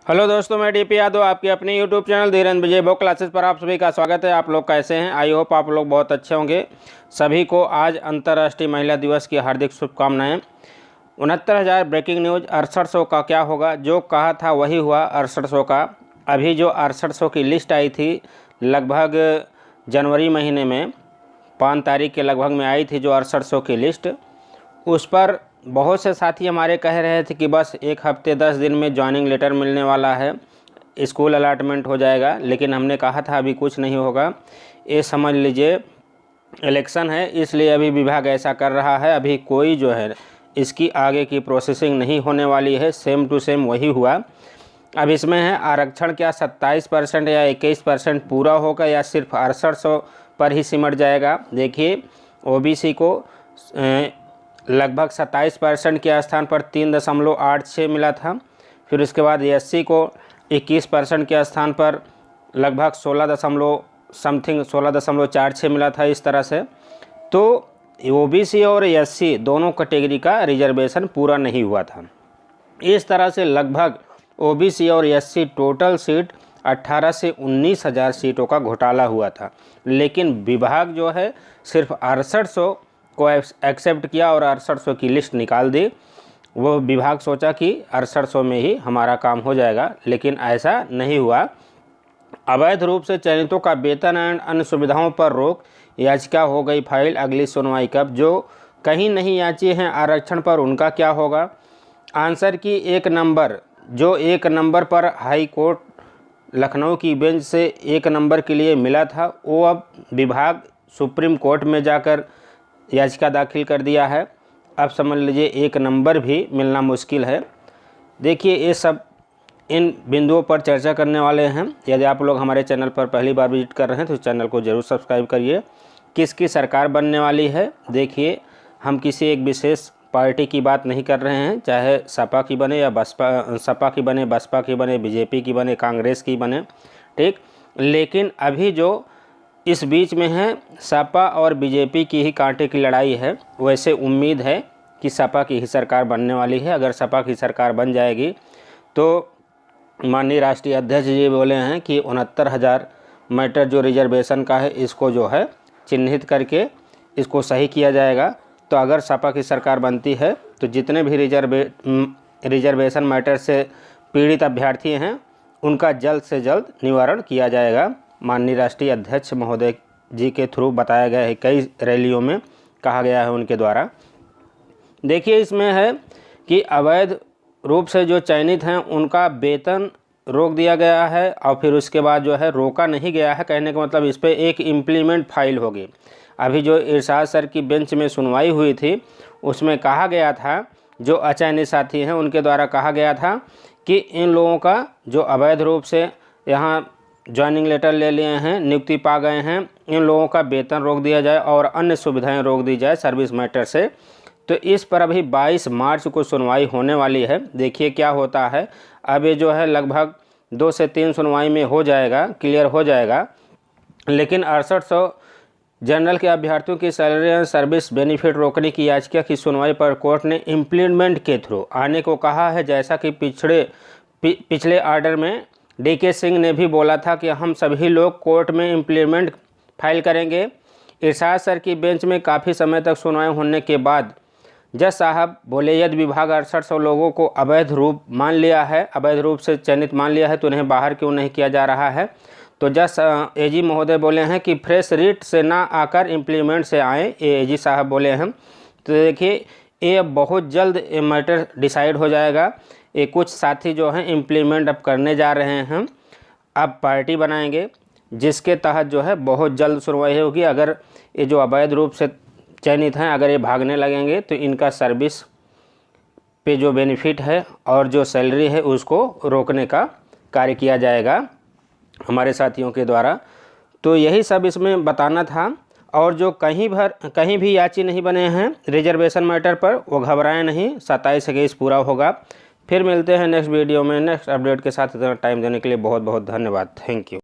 Hello दोस्तों, मैं DP Yadav आपके अपने यूट्यूब चैनल धीरेन्द्र विजय बुक क्लासेस पर आप सभी का स्वागत है। आप लोग कैसे हैं? आई होप आप लोग बहुत अच्छे होंगे। सभी को आज अंतर्राष्ट्रीय महिला दिवस की हार्दिक शुभकामनाएं। 69,000 ब्रेकिंग न्यूज़। 6800 का क्या होगा? जो कहा था वही हुआ। 6800 का अभी जो 6800 की लिस्ट आई थी लगभग जनवरी महीने में 5 तारीख के लगभग में आई थी जो 6800 की लिस्ट, उस पर बहुत से साथी हमारे कह रहे थे कि बस 1 हफ्ते 10 दिन में जॉइनिंग लेटर मिलने वाला है, स्कूल अलाटमेंट हो जाएगा। लेकिन हमने कहा था अभी कुछ नहीं होगा। ये समझ लीजिए इलेक्शन है, इसलिए अभी विभाग ऐसा कर रहा है। अभी कोई जो है इसकी आगे की प्रोसेसिंग नहीं होने वाली है। सेम टू सेम वही हुआ। अब इसमें है आरक्षण क्या 27% या 21% पूरा होगा या सिर्फ 6800 पर ही सिमट जाएगा। देखिए ओबीसी को लगभग 27% के स्थान पर 3.86 मिला था। फिर उसके बाद एससी को 21% के स्थान पर लगभग 16.46 मिला था। इस तरह से तो ओबीसी और एससी दोनों कैटेगरी का रिजर्वेशन पूरा नहीं हुआ था। इस तरह से लगभग ओबीसी और एससी टोटल सीट 18 से 19 हज़ार सीटों का घोटाला हुआ था। लेकिन विभाग जो है सिर्फ 6800 को एक्सेप्ट किया और 6800 की लिस्ट निकाल दी। वो विभाग सोचा कि 6800 में ही हमारा काम हो जाएगा, लेकिन ऐसा नहीं हुआ। अवैध रूप से चयनितों का वेतन एवं अन्य सुविधाओं पर रोक याचिका हो गई फाइल। अगली सुनवाई कब? जो कहीं नहीं याची हैं आरक्षण पर उनका क्या होगा? आंसर की 1 नंबर जो 1 नंबर पर हाई कोर्ट लखनऊ की बेंच से 1 नंबर के लिए मिला था, वो अब विभाग सुप्रीम कोर्ट में जाकर याचिका दाखिल कर दिया है। अब समझ लीजिए 1 नंबर भी मिलना मुश्किल है। देखिए ये सब इन बिंदुओं पर चर्चा करने वाले हैं। यदि आप लोग हमारे चैनल पर पहली बार विजिट कर रहे हैं तो चैनल को ज़रूर सब्सक्राइब करिए। किसकी सरकार बनने वाली है? देखिए हम किसी एक विशेष पार्टी की बात नहीं कर रहे हैं, चाहे सपा की बने या सपा की बने, बसपा की बने, बीजेपी की बने, कांग्रेस की बने, ठीक। लेकिन अभी जो इस बीच में है सपा और बीजेपी की ही कांटे की लड़ाई है। वैसे उम्मीद है कि सपा की ही सरकार बनने वाली है। अगर सपा की सरकार बन जाएगी तो माननीय राष्ट्रीय अध्यक्ष जी बोले हैं कि 69,000 मैटर जो रिजर्वेशन का है इसको जो है चिन्हित करके इसको सही किया जाएगा। तो अगर सपा की सरकार बनती है तो जितने भी रिजर्वेशन मैटर से पीड़ित अभ्यर्थी हैं उनका जल्द से जल्द निवारण किया जाएगा। माननीय राष्ट्रीय अध्यक्ष महोदय जी के थ्रू बताया गया है, कई रैलियों में कहा गया है उनके द्वारा। देखिए इसमें है कि अवैध रूप से जो चयनित हैं उनका वेतन रोक दिया गया है और फिर उसके बाद जो है रोका नहीं गया है। कहने का मतलब इस पर एक इम्प्लीमेंट फाइल होगी। अभी जो इरशाद सर की बेंच में सुनवाई हुई थी उसमें कहा गया था, जो अचयनित साथी हैं उनके द्वारा कहा गया था कि इन लोगों का जो अवैध रूप से यहाँ ज्वाइनिंग लेटर ले लिए हैं, नियुक्ति पा गए हैं, इन लोगों का वेतन रोक दिया जाए और अन्य सुविधाएं रोक दी जाए सर्विस मैटर से। तो इस पर अभी 22 मार्च को सुनवाई होने वाली है। देखिए क्या होता है। अब ये जो है लगभग 2 से 3 सुनवाई में हो जाएगा, क्लियर हो जाएगा। लेकिन 6800 जनरल के अभ्यर्थियों की सैलरी एंड सर्विस बेनिफिट रोकने की याचिका की सुनवाई पर कोर्ट ने इम्प्लीमेंट के थ्रू आने को कहा है। जैसा कि पिछले ऑर्डर में डीके सिंह ने भी बोला था कि हम सभी लोग कोर्ट में इम्प्लीमेंट फाइल करेंगे। इरशाद सर की बेंच में काफ़ी समय तक सुनवाई होने के बाद जज साहब बोले यदि विभाग 6800 लोगों को अवैध रूप मान लिया है, अवैध रूप से चयनित मान लिया है तो उन्हें बाहर क्यों नहीं किया जा रहा है? तो जज एजी महोदय बोले हैं कि फ्रेश रीट से ना आकर इम्प्लीमेंट से आएँ, ये एजी साहब बोले हैं। तो देखिए ये बहुत जल्द ये मैटर डिसाइड हो जाएगा। ये कुछ साथी जो हैं इम्प्लीमेंट अब करने जा रहे हैं, अब पार्टी बनाएंगे जिसके तहत जो है बहुत जल्द सुनवाई होगी। अगर ये जो अवैध रूप से चयनित हैं अगर ये भागने लगेंगे तो इनका सर्विस पे जो बेनिफिट है और जो सैलरी है उसको रोकने का कार्य किया जाएगा हमारे साथियों के द्वारा। तो यही सब इसमें बताना था। और जो कहीं भी याची नहीं बने हैं रिजर्वेशन मैटर पर वो घबराएं नहीं, 27-21 पूरा होगा। फिर मिलते हैं नेक्स्ट वीडियो में नेक्स्ट अपडेट के साथ। इतना टाइम देने के लिए बहुत बहुत धन्यवाद। Thank you.